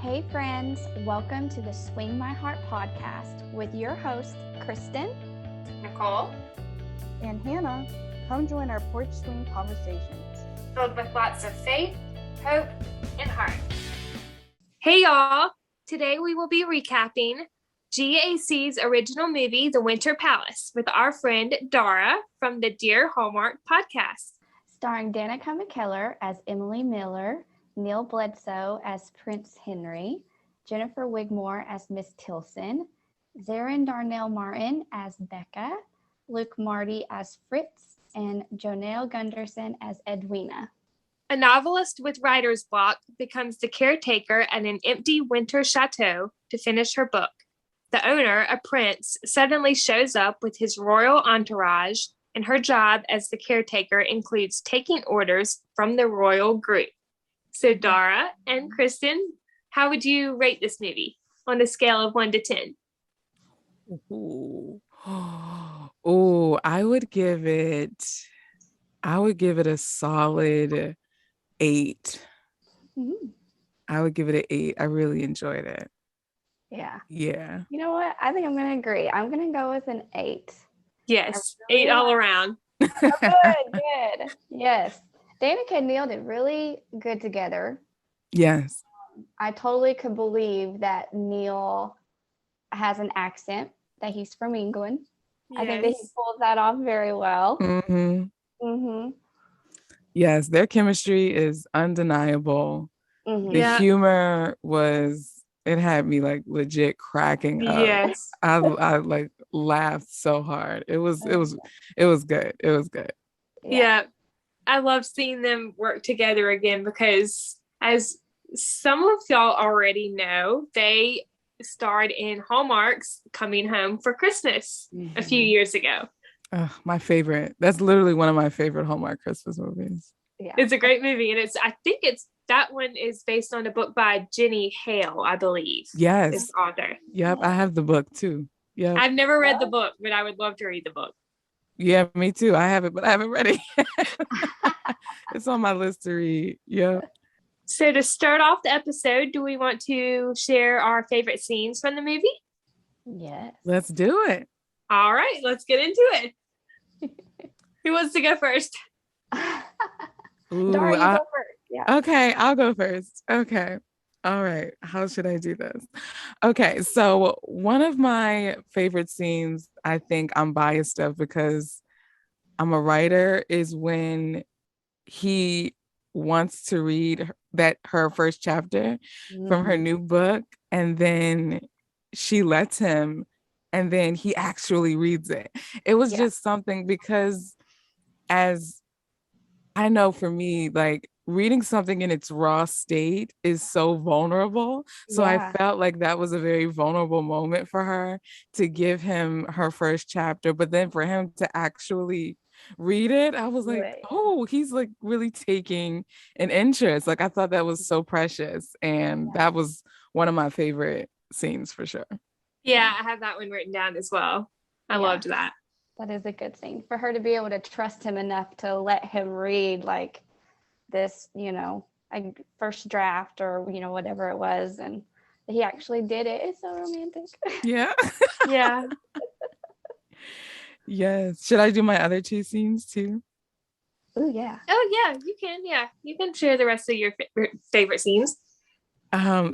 Hey friends, welcome to the Swing My Heart podcast with your host, Kristen, Nicole, and Hannah. Come join our porch swing conversations. filled with lots of faith, hope, and heart. Hey y'all, today we will be recapping GAC's original movie, The Winter Palace, with our friend Dara from the Dear Hallmark Podcast. starring Danica McKellar as Emily Miller, Neil Bledsoe as Prince Henry, Jennifer Wigmore as Miss Tilson, Zarin Darnell Martin as Becca, Luke Marty as Fritz, and Jonelle Gunderson as Edwina. A novelist with writer's block becomes the caretaker at an empty winter chateau to finish her book. The owner, a prince, suddenly shows up with his royal entourage, and her job as the caretaker includes taking orders from the royal group. So Dara and Kristen, how would you rate this movie on a scale of 1 to 10? Oh, I would give it a solid 8. Mm-hmm. I would give it an 8. I really enjoyed it. Yeah. Yeah. You know what? I think I'm going to agree. I'm going to go with an 8. Yes, really 8 all around. Good. Yes. Danica and Neil did really good together. Yes. I totally could believe that Neil has an accent, that he's from England. Yes. I think that he pulls that off very well. Mm-hmm. Mm-hmm. Yes, their chemistry is undeniable. Mm-hmm. The humor it had me like legit cracking up. Yes. I like laughed so hard. It was good. It was good. Yeah. I love seeing them work together again because, as some of y'all already know, they starred in Hallmark's Coming Home for Christmas a few years ago. My favorite. That's literally one of my favorite Hallmark Christmas movies. Yeah. It's a great movie, and I think that one is based on a book by Jenny Hale, I believe. Yes. This author. Yep, I have the book too. Yeah. I've never read the book, but I would love to read the book. Yeah, me too. I have it, but I haven't read it yet. It's on my list to read. Yeah. So to start off the episode, do we want to share our favorite scenes from the movie? Yes. Let's do it. All right, let's get into it. Who wants to go first? Ooh, Dara, you go first. Yeah. Okay, I'll go first. Okay. All right. How should I do this? Okay, so one of my favorite scenes, I think I'm biased of because I'm a writer, is when he wants to read her first chapter from her new book, and then she lets him, and then he actually reads it. It was just something, because as I know, for me, like, reading something in its raw state is so vulnerable. So I felt like that was a very vulnerable moment for her to give him her first chapter. But then for him to actually read it, I was like, oh, he's like really taking an interest. Like, I thought that was so precious. And that was one of my favorite scenes for sure. Yeah, I have that one written down as well. I loved that. That is a good scene for her to be able to trust him enough to let him read like this, a first draft or, whatever it was. And he actually did it. It's so romantic. Yeah. Yeah. Yes. Should I do my other 2 scenes too? Oh, yeah. Oh, yeah, you can. Yeah, you can share the rest of your favorite scenes.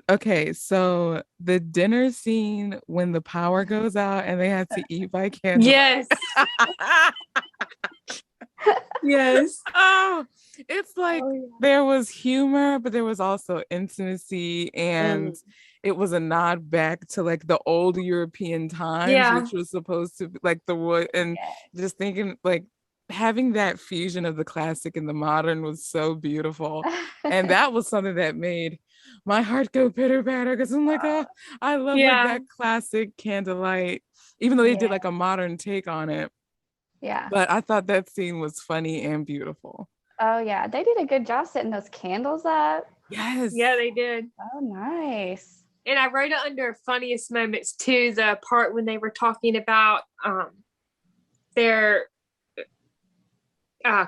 Okay, so the dinner scene when the power goes out and they have to eat by candle. Yes. Yes. Oh, it's like there was humor, but there was also intimacy, and it was a nod back to like the old European times, which was supposed to be like the royal, and just thinking like having that fusion of the classic and the modern was so beautiful. And that was something that made my heart go pitter patter, because I'm like, oh, I love like that classic candlelight, even though they did like a modern take on it. Yeah. But I thought that scene was funny and beautiful. Oh, yeah. They did a good job setting those candles up. Yes. Yeah, they did. Oh, nice. And I wrote it under funniest moments too, the part when they were talking about their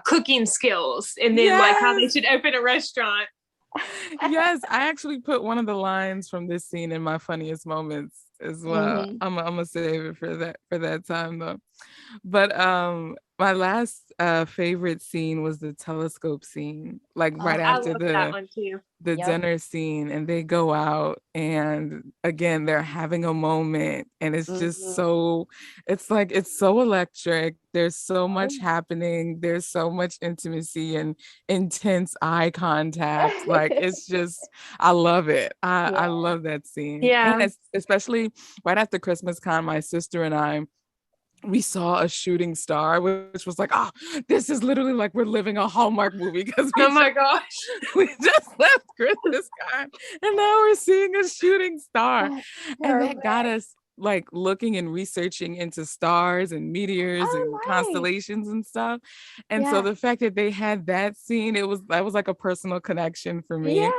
cooking skills, and then like how they should open a restaurant. Yes, I actually put one of the lines from this scene in my funniest moments as well. Mhm. I'm gonna save it for that time though. But my last favorite scene was the telescope scene, like right Oh, I after love that one too. the yep. dinner scene, and they go out and again they're having a moment, and it's just Mhm. so, it's like it's so electric. There's so Oh, much happening, there's so much intimacy and intense eye contact. Like yeah. it's just, I love it. I Yeah. love that scene. And Yeah. especially right after Christmas con, my sister and I, we saw a shooting star, which was like, oh, this is literally like we're living a Hallmark movie, because Oh my gosh. we just left Christmas con and now we're seeing a shooting star. That's And that got perfect. us like looking and researching into stars and meteors and Oh, nice. constellations and stuff. And so Yeah. the fact that they had that scene, that was like a personal connection for me. Yeah.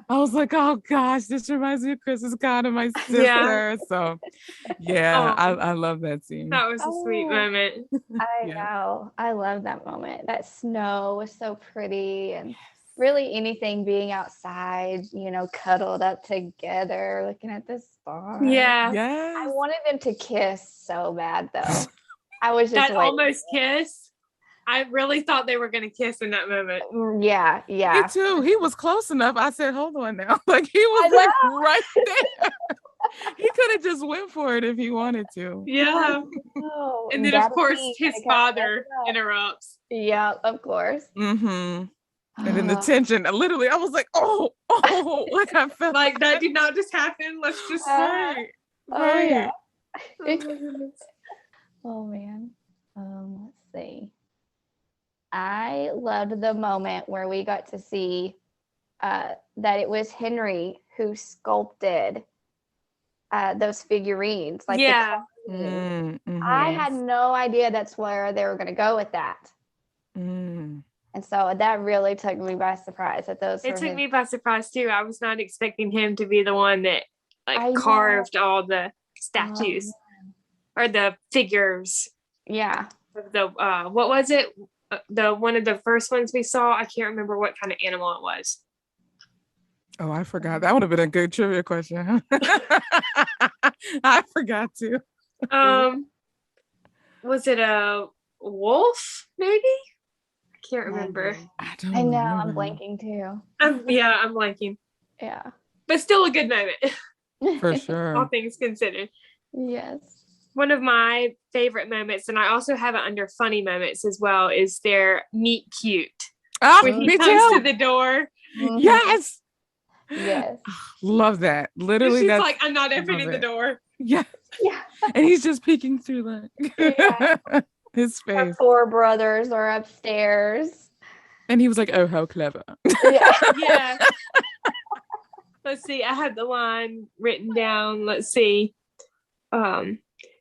I was like, oh gosh, this reminds me of Christmas con and my Yeah. sister. So yeah, Oh, I love that scene. that was a sweet Oh, moment. I Yeah. know. I love that moment. That snow was so pretty, and really anything being outside, cuddled up together, looking at the stars. Yeah. I Yes. wanted them to kiss so bad, though. I was just That waiting. almost kiss. I really thought they were going to kiss in that moment. Yeah, Me yeah. too. He was close enough. I said, hold on now. Like he I was know. like right there. He could have just went for it if he wanted to. Yeah. Oh, And then, of gotta course, pee, his gotta catch father up. interrupts. Yeah, of course. Mm-hmm. And then the Oh, tension, literally, I was like, oh, like I felt Like, that did not just happen. Let's just right, oh yeah. right. Oh my goodness. Oh man. Let's see. I loved the moment where we got to see that it was Henry who sculpted those figurines, like the Yeah. carvings. Mm-hmm. I Yes. had no idea that's where they were going to go with that. Mm. And so that really took me by surprise that those It were took his. me by surprise too. I was not expecting him to be the one that I know. carved all the statues or the figures Yeah. of the what was it? The one of the first ones we saw. I can't remember what kind of animal it was. Oh, I forgot. That would have been a good trivia question. I forgot to. Was it a wolf? Maybe. I can't remember. I don't I know. remember. I'm blanking too. I'm blanking, Yeah. but still a good moment. For All sure. things considered. Yes. One of my favorite moments, and I also have it under funny moments as well, is their meet cute. Oh, When he me comes too. to the door, Mhm. Yes. Yes. Love that. Literally, she's that's like, I'm not love opening the it. door. Yeah. Yeah. And he's just peeking through like Yeah. his Our face. four brothers are upstairs. And he was like, oh, how clever. Yeah. Yeah. Let's see. I have the line written down. Let's see.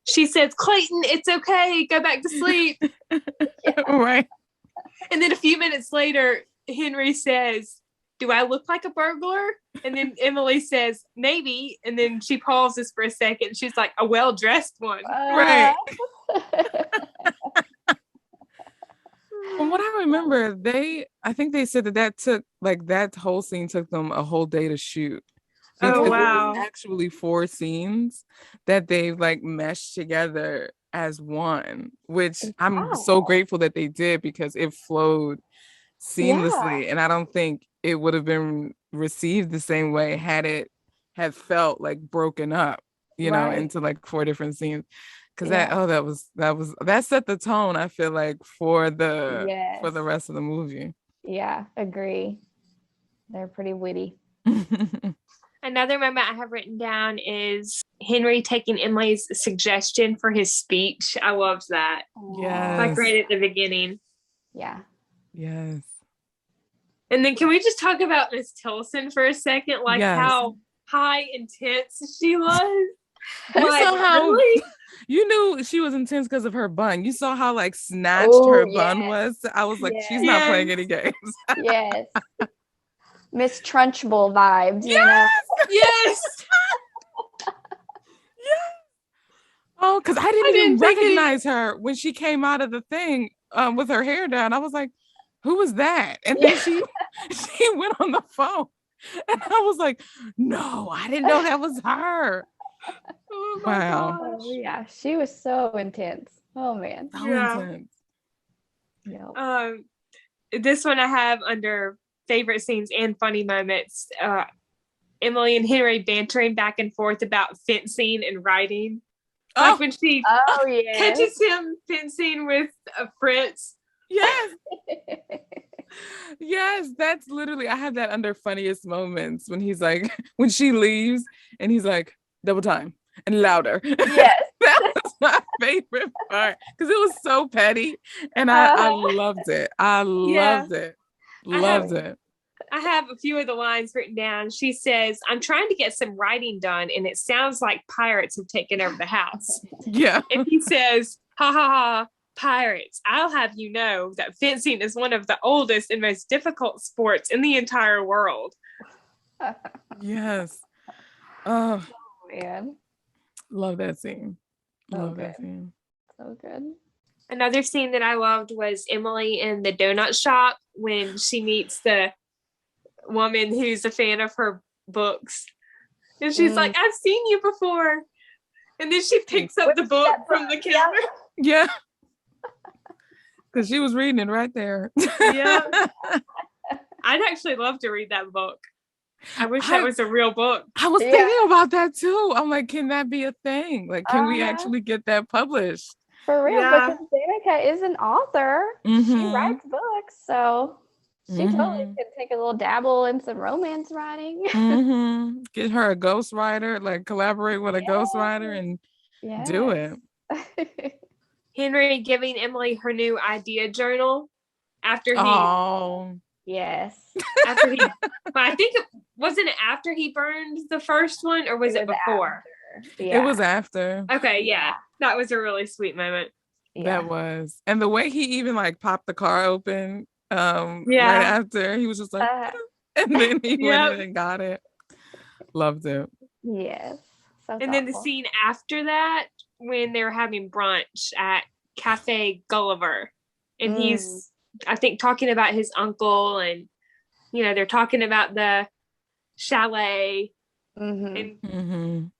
She says, Clayton, it's okay. Go back to sleep. Right. And then a few minutes later, Henry says, do I look like a burglar? And then Emily says, maybe. And then she pauses for a second. She's like, a well-dressed one. Right. From what I remember, I think they said that took, like, that whole scene took them a whole day to shoot. Because Oh, it wow. was actually 4 scenes that they like meshed together as one, which I'm so Wow. grateful that they did, because it flowed seamlessly. And I don't think it would have been received the same way had it had felt like broken up, Right. into like 4 different scenes. Because Yeah. that set the tone, I feel like, for the Yes. rest of the movie. Yeah, agree. They're pretty witty. Another moment I have written down is Henry taking Emily's suggestion for his speech. I loved that. Yes. Like right at the beginning. Yeah. Yes. And then can we just talk about Miss Tilson for a second? Like Yes. how high intense she was. You Like, saw how really? you knew she was intense because of her bun. You saw how like snatched Oh, her bun yes. was. I was like, Yes. she's not Yes. playing any games. Yes. Miss Trunchbull vibes, Yes. Yes. Oh, because I didn't even didn't think it- recognize her when she came out of the thing with her hair down. I was like, who was that? And then she went on the phone. And I was like, no, I didn't know that was her. Oh my Wow. gosh. Oh, yeah, she was so intense. Oh man. So Yeah. intense. Yep. This one I have under favorite scenes and funny moments. Emily and Henry bantering back and forth about fencing and riding. Like when she Oh yeah. catches him fencing with Fritz. Yes. Yes, that's literally, I have that under funniest moments when he's like, when she leaves and he's like, double time and louder. Yes. That was my favorite part because it was so petty and I loved it. I loved it. Loved it. I have a few of the lines written down. She says, I'm trying to get some writing done and it sounds like pirates have taken over the house. Yeah. And he says, ha ha ha, pirates. I'll have you know that fencing is one of the oldest and most difficult sports in the entire world. Yes. Oh, Man. love that scene. Love Okay. that scene. So good. Another scene that I loved was Emily in the donut shop when she meets the woman who's a fan of her books. And she's like, I've seen you before. And then she picks up the book from the counter. Yeah. Because she was reading it right there. Yeah. I'd actually love to read that book. I wish that was a real book. I was thinking about that too. I'm like, can that be a thing? Like, can we actually get that published? For real, Yeah. because Danica is an author. She writes books, so she totally could take a little dabble in some romance writing. Get her a ghostwriter, like collaborate with a ghostwriter and do it. Henry giving Emily her new idea journal after he Yes. after he I think wasn't it after he burned the first one or was it before? Yeah. It was after. Okay, yeah. That was a really sweet moment. That was. And the way he even like popped the car open right after, he was just like and then he went in and got it. Loved it. Yes. So and then the scene after that when they were having brunch at Cafe Gulliver and he's I think talking about his uncle and they're talking about the chalet and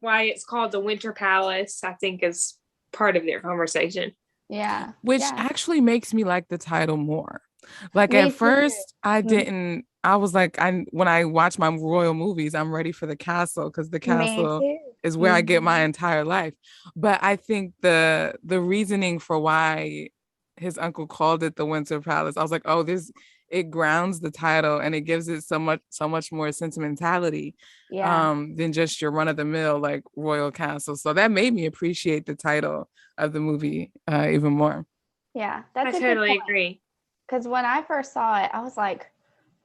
why it's called the Winter Palace, I think is part of their conversation. Yeah. Which actually makes me like the title more. Like Me at too. first I didn't, I was like, when I watch my royal movies, I'm ready for the castle because the castle is where I get my entire life. But I think the reasoning for why his uncle called it the Winter Palace, I was like, oh, it grounds the title and it gives it so much more sentimentality than just your run-of-the-mill like royal castle. So that made me appreciate the title of the movie even more. Yeah, that's I totally agree. Because when I first saw it, I was like,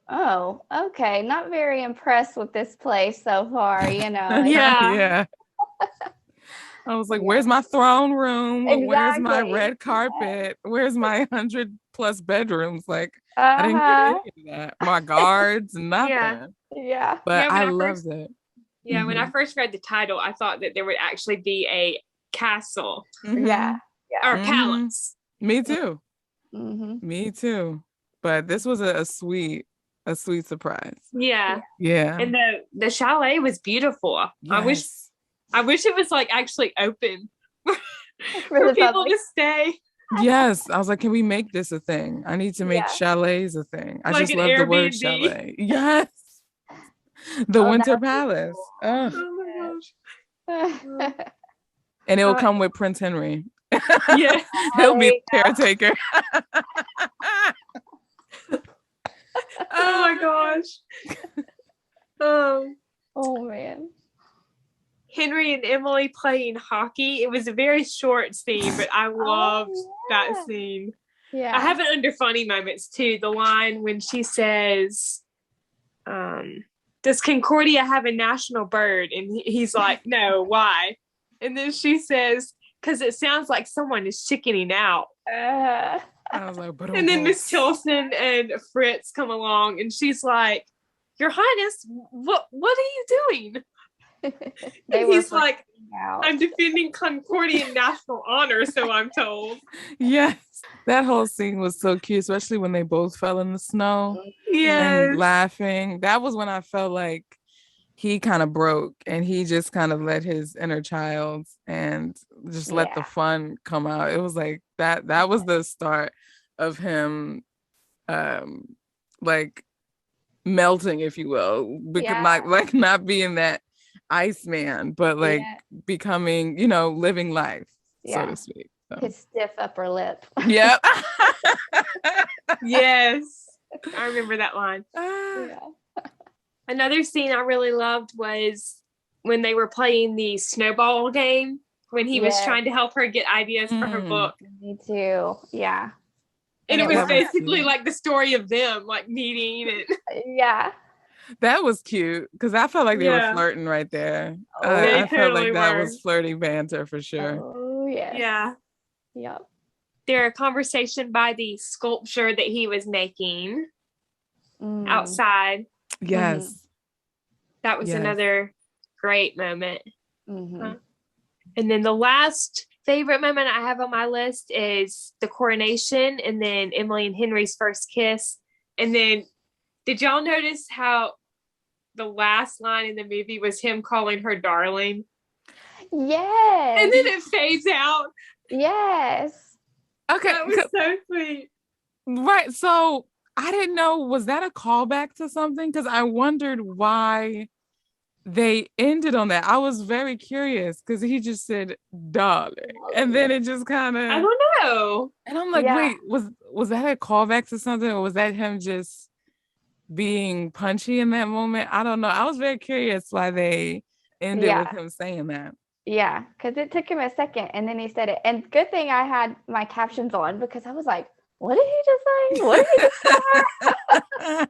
oh, okay, not very impressed with this place so far, Yeah. I was like, where's my throne room? Where's my red carpet? Where's my 100+ bedrooms? Like, I didn't get any of that. My guards, nothing. Yeah. But I loved it. Yeah, when I first read the title, I thought that there would actually be a castle. Yeah. Or palace. Me too. Me too. But this was a sweet surprise. Yeah. Yeah. And the chalet was beautiful. Yes. I wish it was like actually open for people to stay. Yes. I was like, can we make this a thing? I need to make chalets a thing. I like just love the word chalet. Yes. The Winter Palace. Cool. Oh my gosh. And it'll come with Prince Henry. Yeah. He'll be the caretaker. Oh my gosh. Oh man. Henry and Emily playing hockey. It was a very short scene, but I loved that scene. Yeah. I have it under funny moments too. The line when she says, does Concordia have a national bird? And he's like, no, why? And then she says, because it sounds like someone is chickening out. I was like, but and then Miss Tilson and Fritz come along and she's like, Your Highness, what are you doing? And he's like, out. I'm defending Concordian national honor, so I'm told. Yes. That whole scene was so cute, especially when they both fell in the snow Yes. and laughing. That was when I felt like he kind of broke and he just kind of let his inner child and just let the fun come out. It was like that was the start of him like melting, if you will, because not being that Iceman, but like becoming, living life, so to speak. So. His stiff upper lip. Yep. Yes. I remember that line. Another scene I really loved was when they were playing the snowball game, when he was trying to help her get ideas for her book. Me too. Yeah. And it was basically like the story of them like meeting and that was cute because I felt like they were flirting right there. They I felt like that were. was flirty banter for sure. Oh yeah. Yeah. Yep. Their conversation by the sculpture that he was making outside. Yes. That was another great moment. And then the last favorite moment I have on my list is the coronation and then Emily and Henry's first kiss. And then did y'all notice how the last line in the movie was him calling her darling? Yes. And then it fades out. Yes. Okay. That was so sweet. Right. So I didn't know, was that a callback to something? Because I wondered why they ended on that. I was very curious because he just said darling. And then it just kind of, I don't know. And I'm like, wait, was that a callback to something, or was that him just being punchy in that moment? I don't know. I was very curious why they ended with him saying that. Yeah, because it took him a second and then he said it. And good thing I had my captions on because I was like, what did he just say? What did he just say?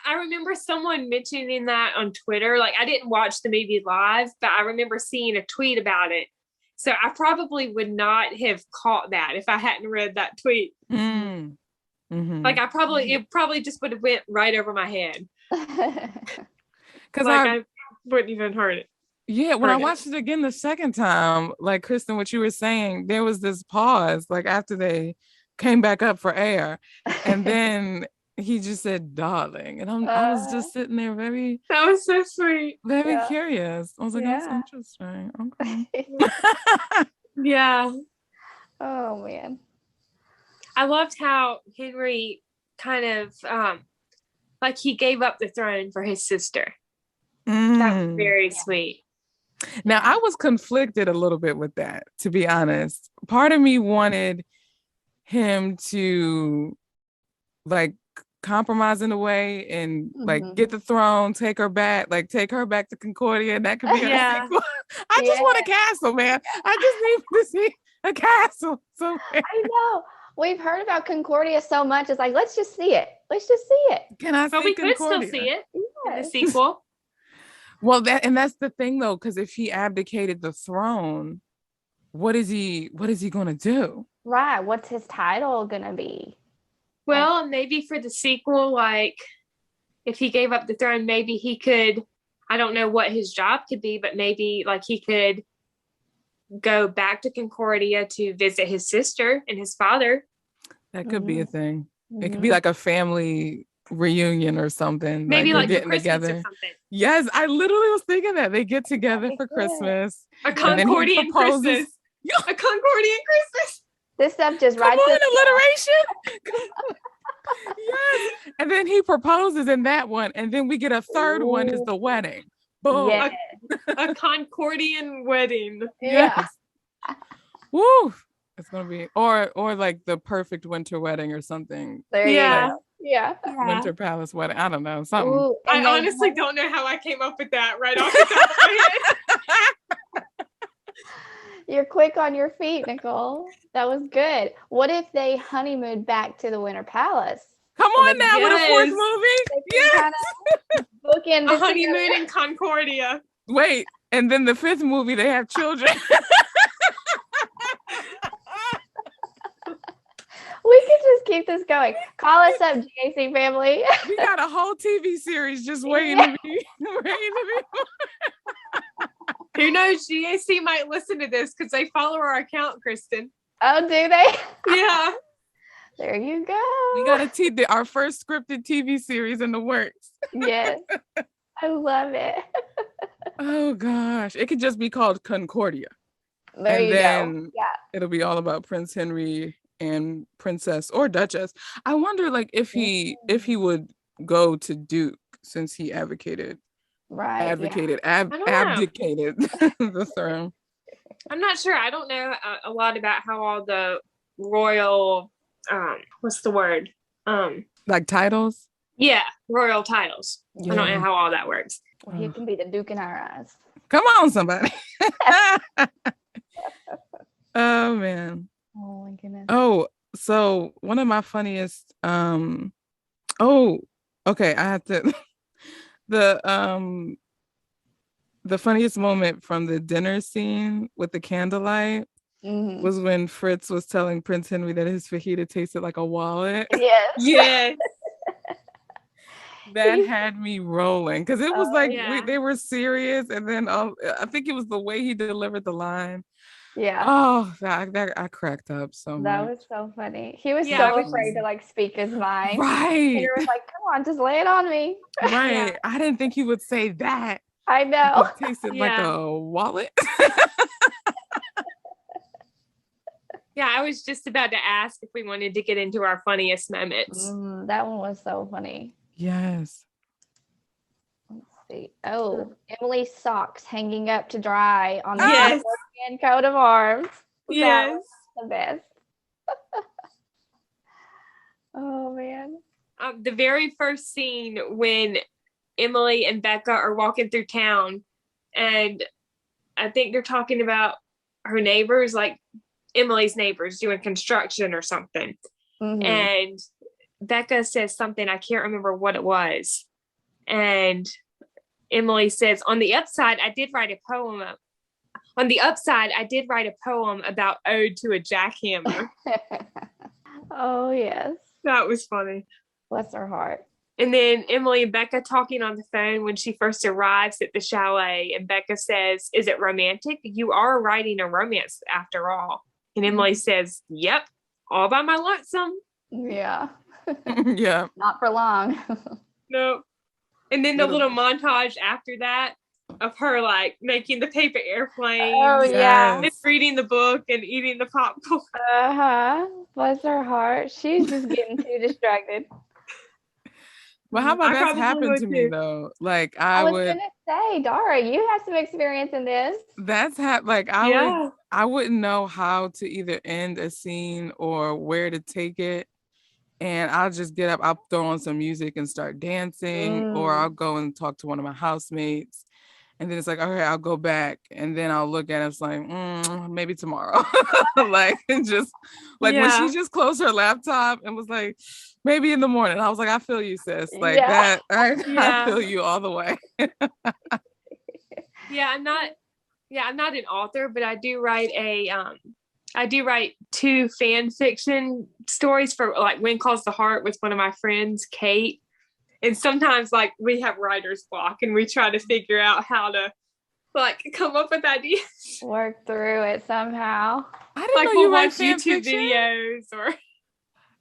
I remember someone mentioning that on Twitter. Like, I didn't watch the movie live, but I remember seeing a tweet about it. So I probably would not have caught that if I hadn't read that tweet. Like, it probably just would have went right over my head. Because I wouldn't even heard it. Yeah, when I watched it again the second time, like Kristen, what you were saying, there was this pause, like after they came back up for air, and then he just said darling, and I was just sitting there that was so sweet, very curious. I was like, that's interesting. Okay. Yeah. Oh man, I loved how Henry kind of like he gave up the throne for his sister. That was very sweet. Now, I was conflicted a little bit with that, to be honest. Part of me wanted him to like compromise in a way and like get the throne, take her back to Concordia, and that could be a sequel. I just want a castle, man. I just need to see a castle somewhere. I know. We've heard about Concordia so much. It's like, let's just see it. Let's just see it. Can I see Concordia? We could still see it in the sequel. Well, that's the thing though, because if he abdicated the throne, what is he going to do? Right. What's his title going to be? Well, maybe for the sequel, like if he gave up the throne, maybe he could, I don't know what his job could be, but maybe like he could go back to Concordia to visit his sister and his father. That could be a thing. It could be like a family reunion or something. Maybe like getting together. Or something. Yes, I literally was thinking that they get together for Christmas. A Concordian Christmas. A Concordian Christmas. This stuff just Come writes on, alliteration. Yes. And then he proposes in that one, and then we get a third one is the wedding. Boom. Yes. A Concordian wedding. Yes. Woo. It's gonna be or like the perfect winter wedding or something. There you go. Yeah. Winter Palace wedding. I don't know. Something. Ooh, I honestly don't know how I came up with that right off the top of my head. You're quick on your feet, Nicole. That was good. What if they honeymooned back to the Winter Palace? Come on now with a fourth movie. Yes. Bookend A honeymoon in Concordia. Wait, and then the fifth movie they have children. We could just keep this going. Call us up, GAC Family. We got a whole TV series just waiting to be Who knows? GAC might listen to this because they follow our account, Kristen. Oh, do they? Yeah. There you go. We got our first scripted TV series in the works. Yes. I love it. Oh gosh. It could just be called Concordia. There And you then go. Yeah. it'll be all about Prince Henry and Princess or Duchess. I wonder like if he would go to Duke since he abdicated abdicated the throne. I'm not sure. I don't know a lot about how all the royal what's the word? Like titles? Yeah, royal titles. Yeah. I don't know how all that works. Well, he can be the Duke in our eyes. Come on, somebody. Oh man. Oh my goodness. Oh, so one of my funniest I have to the funniest moment from the dinner scene with the candlelight was when Fritz was telling Prince Henry that his fajita tasted like a wallet. Yes. Yes. That had me rolling because it was they were serious, and then I think it was the way he delivered the line. Yeah. Oh, that I cracked up so much. That was so funny. He was so afraid to like speak his mind. Right. He was like, "Come on, just lay it on me." Right. Yeah. I didn't think he would say that. I know. It tasted like a wallet. Yeah, I was just about to ask if we wanted to get into our funniest moments. That one was so funny. Yes. Let's see. Oh, Emily's socks hanging up to dry on the Yes. Concordian coat of arms. That Yes. was the best. Oh man. The very first scene when Emily and Becca are walking through town, and I think they're talking about her neighbors, like Emily's neighbors doing construction or something. And Becca says something, I can't remember what it was. And Emily says, on the upside, I did write a poem about Ode to a Jackhammer. Oh yes. That was funny. Bless her heart. And then Emily and Becca talking on the phone when she first arrives at the chalet. And Becca says, is it romantic? You are writing a romance after all. And Emily says, yep, all by my lonesome. Yeah. Yeah. Not for long. No. And then the little montage after that of her like making the paper airplanes. Oh yeah. And reading the book and eating the popcorn. Bless her heart. She's just getting too distracted. Well, how about I that's probably happened would to me too. though? Like I was gonna say, Dara, you have some experience in this. I wouldn't know how to either end a scene or where to take it. And I'll just get up, I'll throw on some music and start dancing, or I'll go and talk to one of my housemates. And then it's like, okay, I'll go back. And then I'll look at it, it's like, maybe tomorrow. Like, and just like when she just closed her laptop and was like, maybe in the morning. I was like, I feel you, sis. Like that, I feel you all the way. I'm not an author, but I do write two fan fiction stories for like When Calls the Heart with one of my friends, Kate. And sometimes like we have writer's block and we try to figure out how to like come up with ideas. Work through it somehow. I didn't Like know we'll you write watch fan YouTube fiction. videos or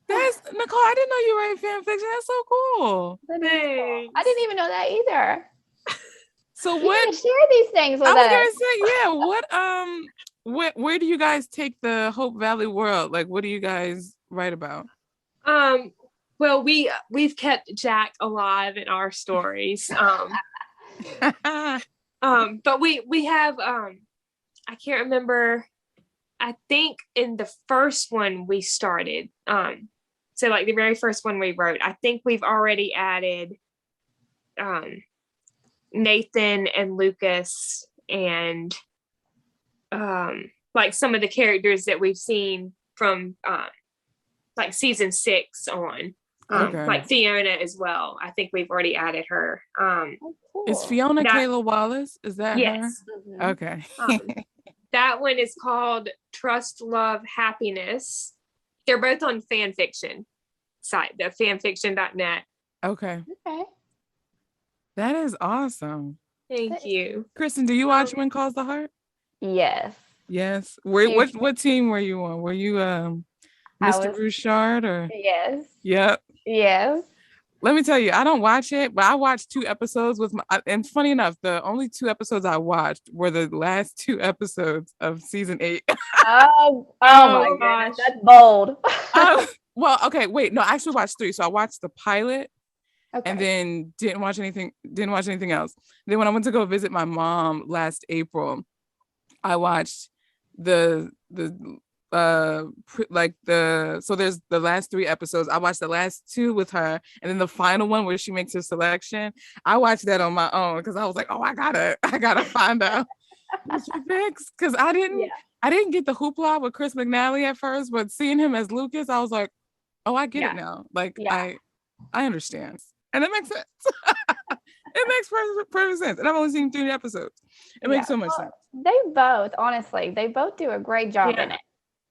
That's Nicole, I didn't know you write fan fiction. That's so cool. things. I didn't even know that either. So You what need to share these things with I was us. gonna say, where do you guys take the Hope Valley world? Like, what do you guys write about? Well, we've kept Jack alive in our stories. But we have I can't remember. I think in the first one we started, so like the very first one we wrote, I think we've already added Nathan and Lucas and like some of the characters that we've seen from like season 6 on. Like Fiona as well. I think we've already added her. Cool. Is Fiona Kayla Wallace? Is that Yes. her? Okay. That one is called Trust, Love, Happiness. They're both on Fanfiction site, the fanfiction.net. Okay. Okay. That is awesome. Thank you. Kristen, do you watch When Calls the Heart? Yes. Yes. What team were you on? Were you Mr. Bouchard or? Yes. Yep. Yes. Let me tell you, I don't watch it, but I watched 2 episodes with and funny enough, the only 2 episodes I watched were the last 2 episodes of season 8. Oh my gosh, that's bold. Well, okay, wait, no, I actually watched 3. So I watched the pilot, Okay. and then didn't watch anything else. Then when I went to go visit my mom last April, I watched so there's the last 3 episodes. I watched the last 2 with her, and then the final one where she makes her selection, I watched that on my own because I was like, oh, I gotta find out what's next, because I didn't get the hoopla with Chris McNally at first, but seeing him as Lucas, I was like, oh, I get it now. Like I understand, and it makes sense. It makes perfect sense, and I've only seen 3 episodes. It makes so much sense. They both do a great job in it.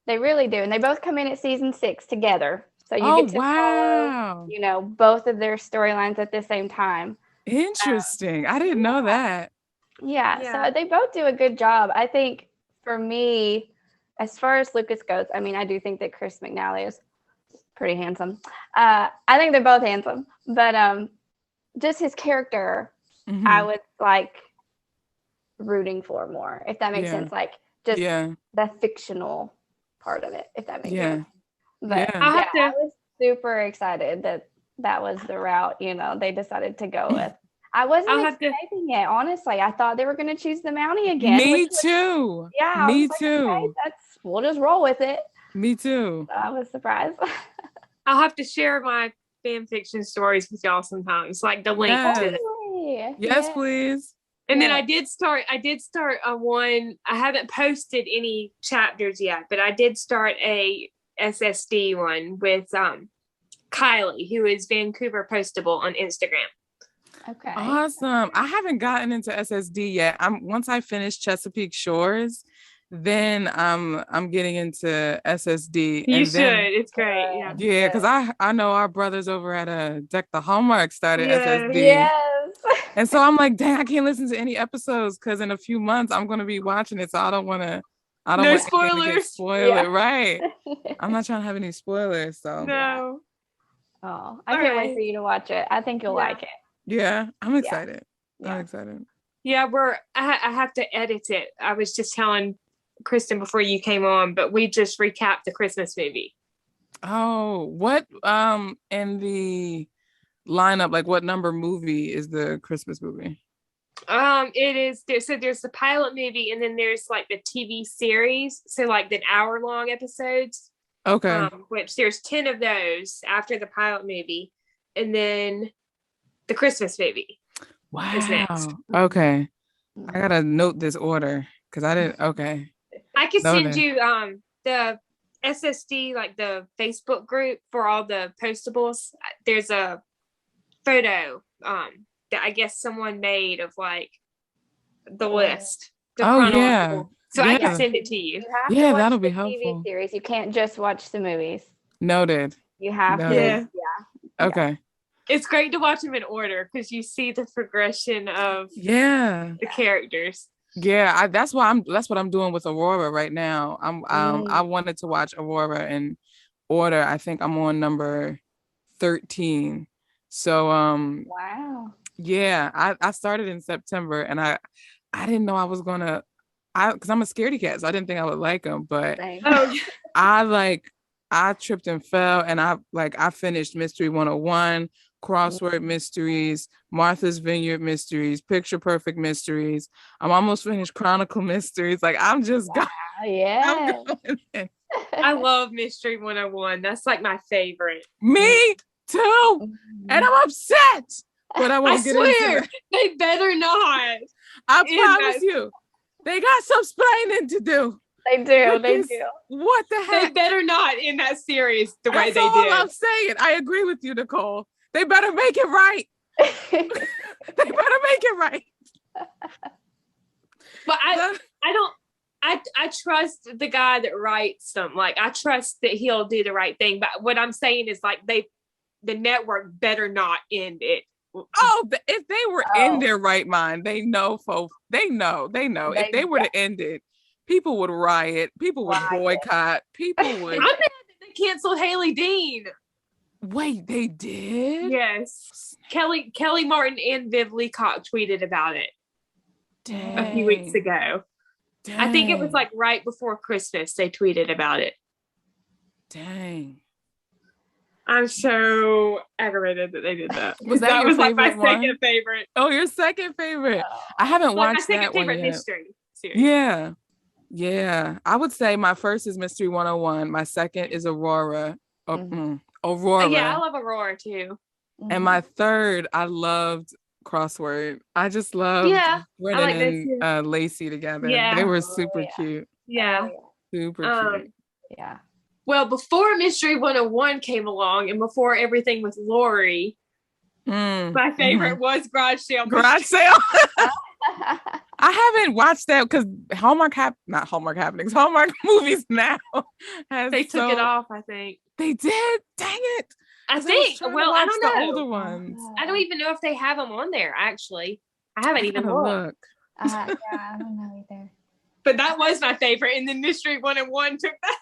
They really do. And they both come in at season 6 together. So you get to follow, both of their storylines at the same time. Interesting. I didn't know that. Yeah. So they both do a good job. I think for me, as far as Lucas goes, I mean, I do think that Chris McNally is pretty handsome. I think they're both handsome. But just his character, I was like rooting for more, if that makes sense. Like just the fictional part of it, if that makes sense. But I was super excited that was the route they decided to go with. I wasn't expecting it, honestly. I thought they were going to choose the Mountie again. Me too. Yeah, me too. Okay, we'll just roll with it. Me too. So I was surprised. I'll have to share my fan fiction stories with y'all sometimes, like the link to it. Yes, please. And then I did start on one. I haven't posted any chapters yet, but I did start a SSD one with Kylie, who is Vancouver Postable on Instagram. Okay. Awesome. I haven't gotten into SSD yet. Once I finish Chesapeake Shores, then I'm getting into SSD. You should. It's great. Yeah, because I know our brothers over at Deck the Hallmark started SSD. Yes. And so I'm like, dang, I can't listen to any episodes because in a few months I'm gonna be watching it. So I don't want spoilers. Spoil it, right? I'm not trying to have any spoilers. So no. Oh, I can't wait for you to watch it. I think you'll like it. Yeah, I'm excited. I'm excited. Yeah, I have to edit it. I was just telling Kristen before you came on, but we just recapped the Christmas movie. Oh, what in the lineup, like what number movie is the Christmas movie? It is there's the pilot movie, and then there's like the TV series, so like the hour-long episodes. Okay. Which there's 10 of those after the pilot movie, and then the Christmas movie. Wow. Is next. Okay. I gotta note this order because I didn't. Okay. I can send you the SSD, like the Facebook group for all the postables. There's a photo that I guess someone made of like the list. Yeah. So I can send it to you. You have to watch that'll be the helpful. TV series. You can't just watch the movies. Noted. You have to. Yeah. Okay. It's great to watch them in order because you see the progression of the characters. Yeah, that's what I'm doing with Aurora right now. I wanted to watch Aurora in order. I think I'm on number 13. So wow. Yeah, I started in September, and I didn't know I was gonna because I'm a scaredy cat, so I didn't think I would like them, but I tripped and fell, and I finished Mystery 101, Crossword Mysteries, Martha's Vineyard Mysteries, Picture Perfect Mysteries. I'm almost finished Chronicle Mysteries. Like I'm just going. Yeah. I love Mystery 101. That's like my favorite. Me too. And I'm upset. But I won't get into it. They better not. I promise you. They got some explaining to do. They do. They do. What the heck? They better not in that series the way they did. That's all I'm saying. I agree with you, Nicole. They better make it right. They better make it right. But I trust the guy that writes them. Like I trust that he'll do the right thing. But what I'm saying is like the network better not end it Oh, if they were in their right mind, they know, folks. They know. If they were to end it, people would riot. People would boycott. People would. I'm mad that they canceled Haley Dean. Wait, they did? Yes. Kelly Martin and Viv Leacock tweeted about it a few weeks ago. Dang. I think it was like right before Christmas they tweeted about it. Dang. I'm so aggravated that they did that. That was like my second favorite. Oh, your second favorite. I haven't watched that one yet. My second favorite mystery series. Yeah. Yeah. I would say my first is Mystery 101. My second is Aurora. Aurora. Yeah, I love Aurora too. And my third, I loved Crossword. I just loved Brennan and Lacey together. Yeah. They were super cute. Yeah. Super cute. Yeah. Well, before Mystery 101 came along and before everything with Lori, my favorite was Garage Sale. Garage Sale. I haven't watched that because Hallmark Movies now. They took it off, I think. They did? Dang it. I think. Well, I don't know. The older ones. I don't even know if they have them on there, actually. I haven't even looked. Yeah, I don't know either. But that was my favorite. And then Mystery 101 took that.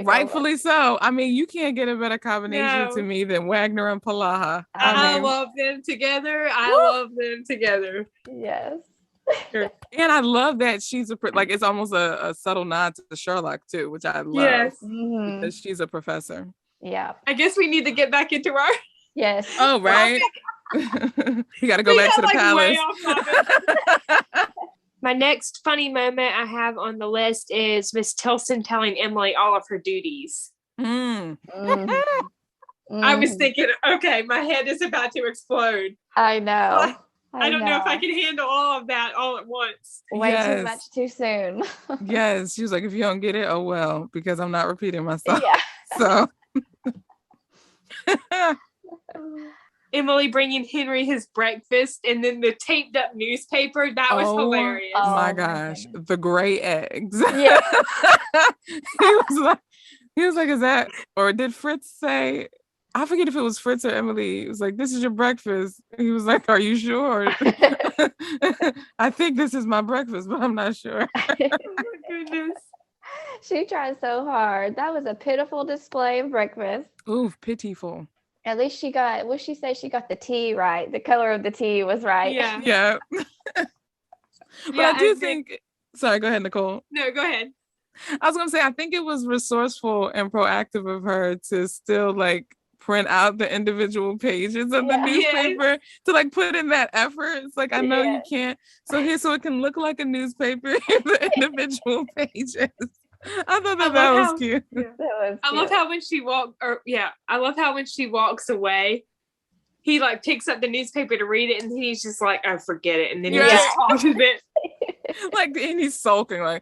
Rightfully so. I mean, you can't get a better combination to me than Wagner and Palaha. I love them together. Love them together. Yes. And I love that she's it's almost a subtle nod to Sherlock too, which I love. Yes. Because she's a professor. Yeah. I guess we need to get back into our. Yes. Oh, right. You got to go back to the palace. My next funny moment I have on the list is Miss Tilson telling Emily all of her duties. I was thinking, okay, my head is about to explode. I know. I don't know if I can handle all of that all at once. Way too much too soon. Yes. She was like, if you don't get it, oh well, because I'm not repeating myself. Yeah. So. Emily bringing Henry his breakfast and then the taped up newspaper. That was hilarious. Oh my gosh. The gray eggs. Yeah. he was like, is that, or did Fritz say, I forget if it was Fritz or Emily. It was like, this is your breakfast. He was like, are you sure? I think this is my breakfast, but I'm not sure. Oh my goodness. She tried so hard. That was a pitiful display of breakfast. Ooh, pitiful. At least she got, what she say? She got the tea right. The color of the tea was right. Yeah. But I do think, sorry, go ahead, Nicole. No, go ahead. I was going to say, I think it was resourceful and proactive of her to still print out the individual pages of the newspaper to put in that effort. It's I know you can't. So it can look like a newspaper in the individual pages. I thought that was cute. Yeah. That was cute. I love how when she walks away, he picks up the newspaper to read it and he's just like, oh, forget it. And then he just tosses it. And he's sulking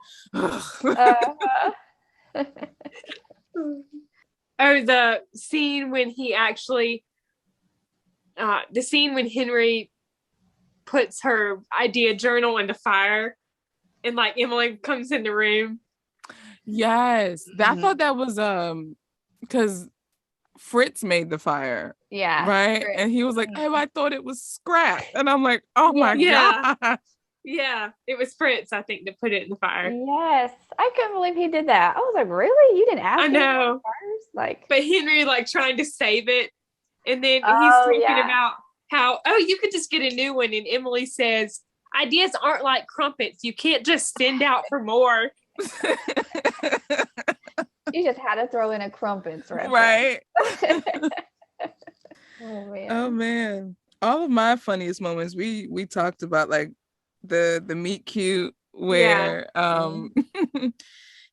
Oh, the scene when he actually, Henry puts her idea journal in the fire and Emily comes in the room. Yes. I thought that was, because Fritz made the fire. Yeah. Right? Fritz. And he was like, oh, I thought it was scrap. And I'm like, oh my God. Yeah, it was Fritz, I think, to put it in the fire. Yes, I couldn't believe he did that. I was like, really? You didn't ask? I know. First? But Henry trying to save it, and then he's talking about how you could just get a new one. And Emily says, ideas aren't like crumpets. You can't just send out for more. You just had to throw in a crumpets, right? Oh man! All of my funniest moments we talked about, the meet cute where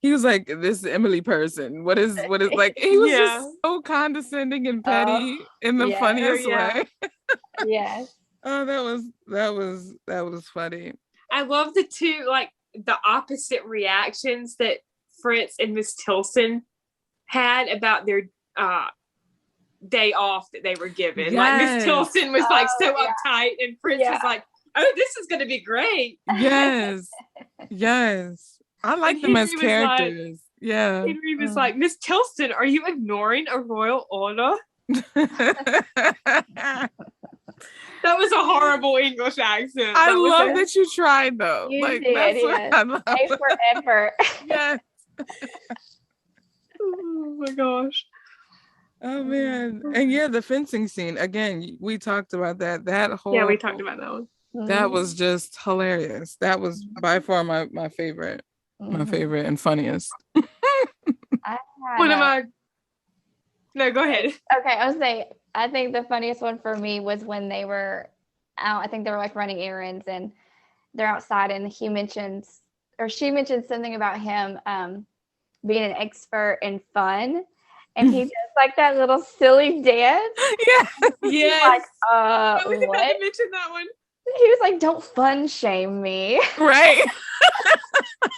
he was like, this Emily person, what is he was just so condescending and petty in the funniest way. Yes. Oh, that was funny. I love the two the opposite reactions that Fritz and Miss Tilson had about their day off that they were given. Miss Tilson was so uptight and Fritz was like, oh, this is going to be great. Yes. I like them as characters. Henry was like, Miss Tilson, are you ignoring a royal order? That was a horrible English accent. I love that you tried though. You like did, that's yes. what I love. A for effort. Yes. Oh my gosh. Oh man. And yeah, the fencing scene. Again, we talked about that. That whole Yeah, we talked about that one. that was just hilarious. That was by far my favorite. My favorite and funniest. One of my No, go ahead. Okay, I was saying, I think the funniest one for me was when they were out. I think they were like running errands and they're outside, and she mentions something about him being an expert in fun, and he does like that little silly dance. Yeah. Yes. Like, I was about what? to mention that one. He was like, "Don't fun shame me." Right.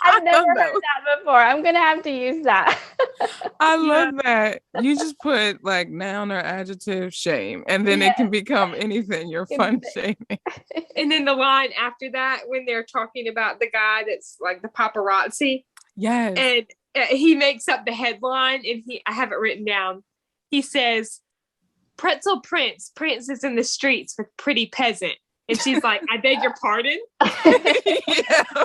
I've never heard that before. I'm gonna have to use that. I love that. You just put like noun or adjective shame, and then it can become anything. You're fun shaming. And then the line after that, when they're talking about the guy that's like the paparazzi, Yes. and he makes up the headline, and I have it written down. He says, "Pretzel Prince is in the streets with pretty peasant," and she's like, "I beg your pardon." Yeah.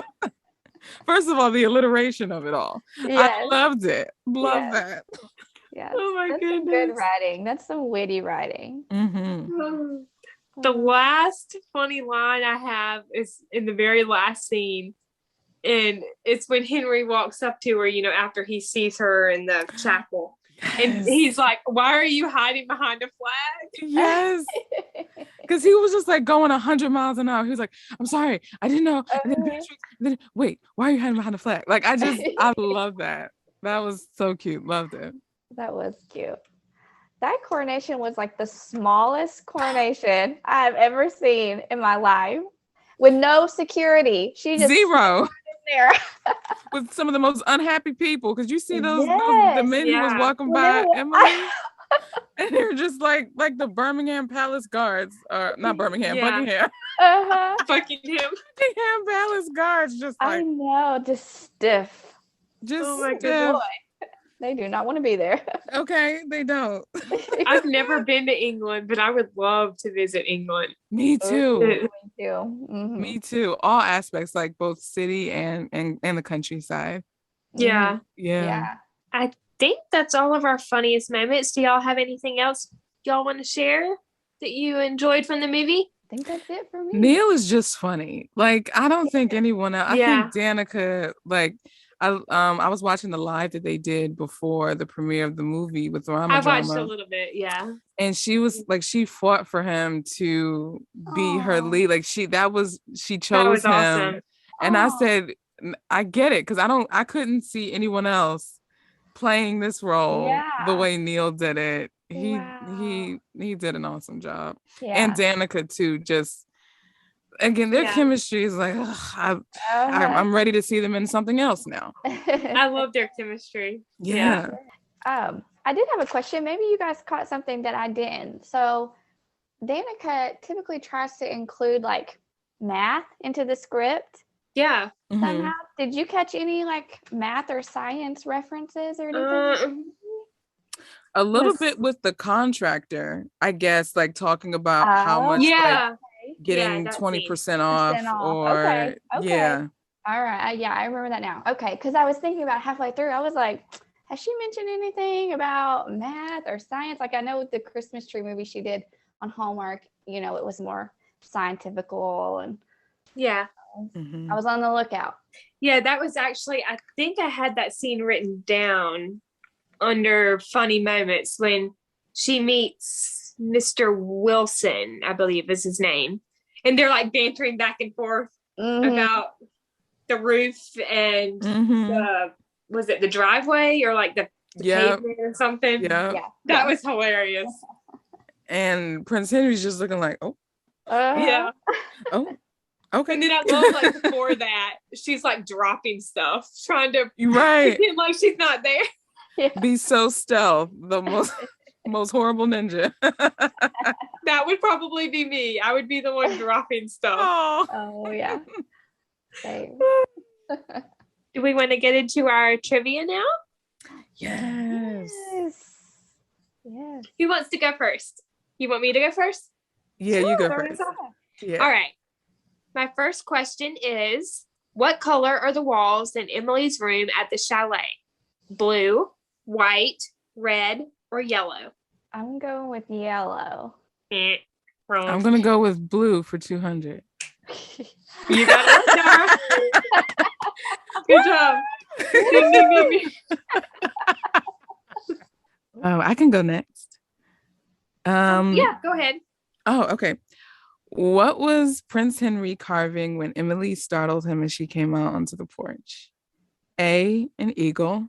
First of all, the alliteration of it all. Yes. I loved it. Love that. Yes. Oh my That's goodness. some good writing. That's some witty writing. Mm-hmm. The last funny line I have is in the very last scene. And it's when Henry walks up to her, after he sees her in the chapel. And he's like, "Why are you hiding behind a flag?" Yes. Because he was just like going 100 miles an hour. He was like, "I'm sorry, I didn't know." And then wait, why are you hiding behind the flag? Like, I love that. That was so cute. Loved it. That was cute. That coronation was like the smallest coronation I've ever seen in my life, with no security. She just Zero. there. With some of the most unhappy people, because you see those Yes. the men who was Yeah. walking by Emily, and they're just like the Birmingham Palace guards, or not Birmingham, Yeah. Buckingham Fucking him. Palace guards, just I like know, just stiff. Oh my stiff. goodness. They do not want to be there. Okay, they don't. I've never been to England, but I would love to visit England. Me too. Me too. Mhm. Me too. All aspects, like both city and the countryside. Yeah. Yeah. I think that's all of our funniest moments. Do y'all have anything else y'all want to share that you enjoyed from the movie? I think that's it for me. Neil is just funny. Like, I don't think anyone else. I Yeah. think Danica, like, I was watching the live that they did before the premiere of the movie with Rama I watched Drama, a little bit, yeah. and she was like, she fought for him to be her Aw. lead. Like, she That chose was him, awesome. and I Aw. said, I get it, because I couldn't see anyone else playing this role the Yeah. way Neil did it. He Wow. did an awesome job, Yeah. and Danica too. Just again, their Yeah. chemistry is like, ugh, I'm ready to see them in something else now. I love their chemistry. Yeah. I did have a question. Maybe you guys caught something that I didn't. So Danica typically tries to include like math into the script Yeah. Mhm. somehow. Did you catch any like math or science references or anything? A little Yes. bit with the contractor, I guess, like talking about how Oh. much like Yeah. getting that scene. 20% off, 20% off. or Okay. yeah. All right. Yeah, I remember that now. Okay, because I was thinking about halfway through. I was like, has she mentioned anything about math or science? Like, I know with the Christmas tree movie she did on Hallmark, it was more scientifical, and Yeah. Mhm. I was on the lookout. Yeah, that was actually, I think I had that scene written down under funny moments when she meets Mr. Wilson, I believe is his name. And they're like bantering back and forth Mhm. about the roof and Mhm. was it the driveway or like the Yep. pavement or something? Yeah. Yeah. That was hilarious. And Prince Henry's just looking like, oh, Yeah. oh, okay. And then I love like before that, she's like dropping stuff, trying to You're right. pretend like she's not there. Be so stealth, the most horrible ninja. That would probably be me. I would be the one dropping stuff. Oh. Oh yeah. Same. Do we want to get into our trivia now? Yes. Yes. Yes. Who wants to go first? You want me to go first? Yeah, you go Start first. us off. Yeah. All right. My first question is, what color are the walls in Emily's room at the chalet? Blue, white, red, or yellow? I'm going with yellow. Wrong. I'm gonna go with blue for 200. You got it, Dara. Good job. Ding, ding, ding, ding. Oh, I can go next. Yeah, go ahead. Oh, okay. What was Prince Henry carving when Emily startled him as she came out onto the porch? A, an eagle,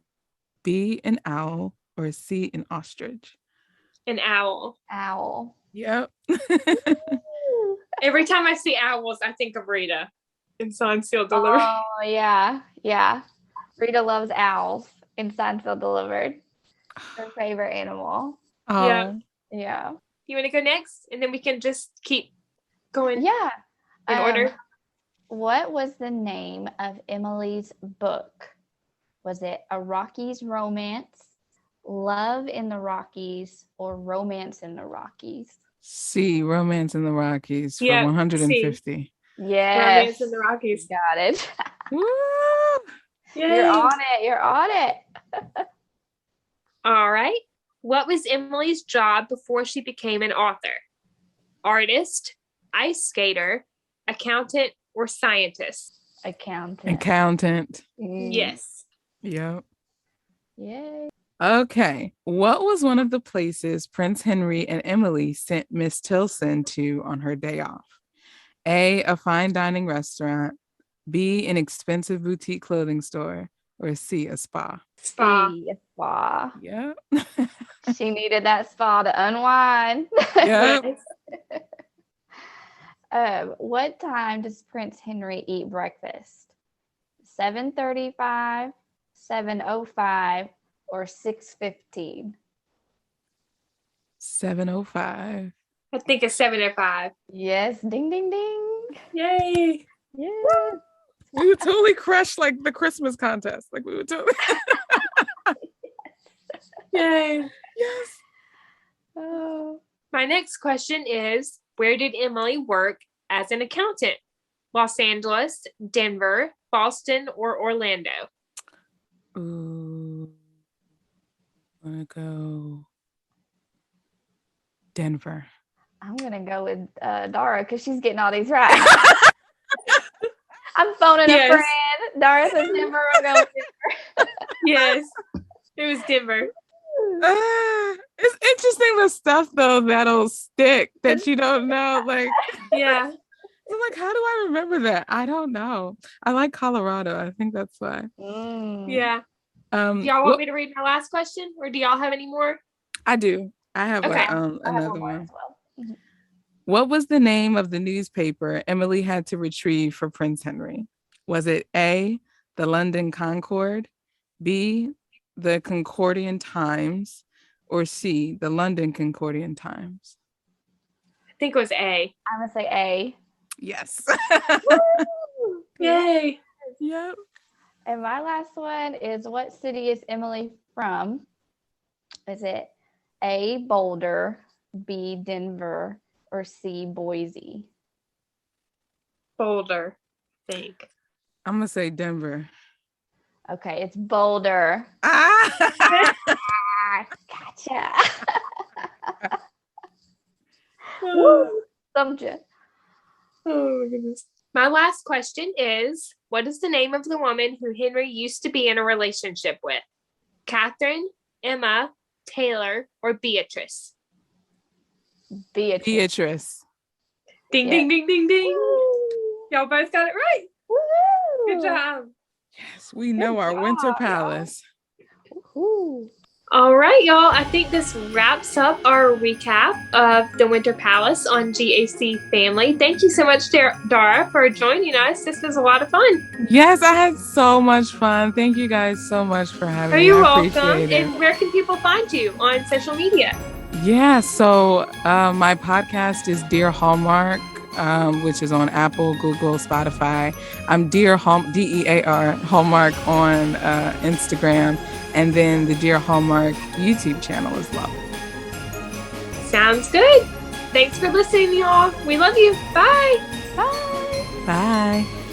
B, an owl, or C, an ostrich? An owl. Owl. Yep. Every time I see owls, I think of Rita in Signed, Sealed, Delivered. Oh, yeah. Yeah. Rita loves owls in Signed, Sealed, Delivered. Her favorite animal. Oh, Yeah. Yeah. You want to go next? And then we can just keep going Yeah. in order. What was the name of Emily's book? Was it A Rockies Romance, Love in the Rockies, or Romance in the Rockies? C, Romance in the Rockies for Yeah, 150. Yes. Romance in the Rockies. Got it. Woo! Yay. You're on it. You're on it. All right. What was Emily's job before she became an author? Artist, ice skater, accountant, or scientist? Accountant. Yes. Yep. Yay. Okay. What was one of the places Prince Henry and Emily sent Miss Tilson to on her day off? A, a fine dining restaurant, B, an expensive boutique clothing store, or C, a spa? Spa. A spa. Yep. She needed that spa to unwind. Yep. What time does Prince Henry eat breakfast? 7:35, 7:05, or 6:15? 7:05. I think it's 7:05. Yes. Ding, ding, ding. Yay. Yeah. We would totally crush like the Christmas contest. Like we would totally. Yay. Yes. Oh. My next question is, where did Emily work as an accountant? Los Angeles, Denver, Boston, or Orlando? Ooh. I'm gonna go Denver. I'm going to go with Dara because she's getting all these right. I'm phoning a friend. Dara says Denver. I'm going with Denver. Yes. It was Denver. It's interesting the stuff though that'll stick that you don't know. Like, Yeah. I'm like, how do I remember that? I don't know. I like Colorado. I think that's why. Yeah. Do y'all want me to read my last question, or do y'all have any more? I do. I have Okay. another one. As well. What was the name of the newspaper Emily had to retrieve for Prince Henry? Was it A, the London Concord, B, the Concordian Times, or C, the London Concordian Times? I think it was A. I'm going to say A. Yes. Yay. Yep. And my last one is, what city is Emily from? Is it A, Boulder, B, Denver, or C, Boise? Boulder, I think. I'm going to say Denver. Okay, it's Boulder. Ah! Gotcha. Oh, Thumped you. my goodness. My last question is, what is the name of the woman who Henry used to be in a relationship with? Catherine, Emma, Taylor, or Beatrice? Beatrice. Ding, Yeah. ding, ding, ding, ding. Woo. Y'all both got it right. Woo. Good job. Yes, we know our winter job, palace. Woo. All right, y'all. I think this wraps up our recap of the Winter Palace on GAC Family. Thank you so much, Dara, for joining us. This was a lot of fun. Yes, I had so much fun. Thank you guys so much for having Oh, me. you're I welcome. appreciate it. And where can people find you on social media? Yeah, so my podcast is Dear Hallmark, which is on Apple, Google, Spotify. I'm Dear DEAR Hallmark on Instagram, and then the Dear Hallmark YouTube channel as well. Sounds good. Thanks for listening, y'all. We love you. Bye. Bye. Bye.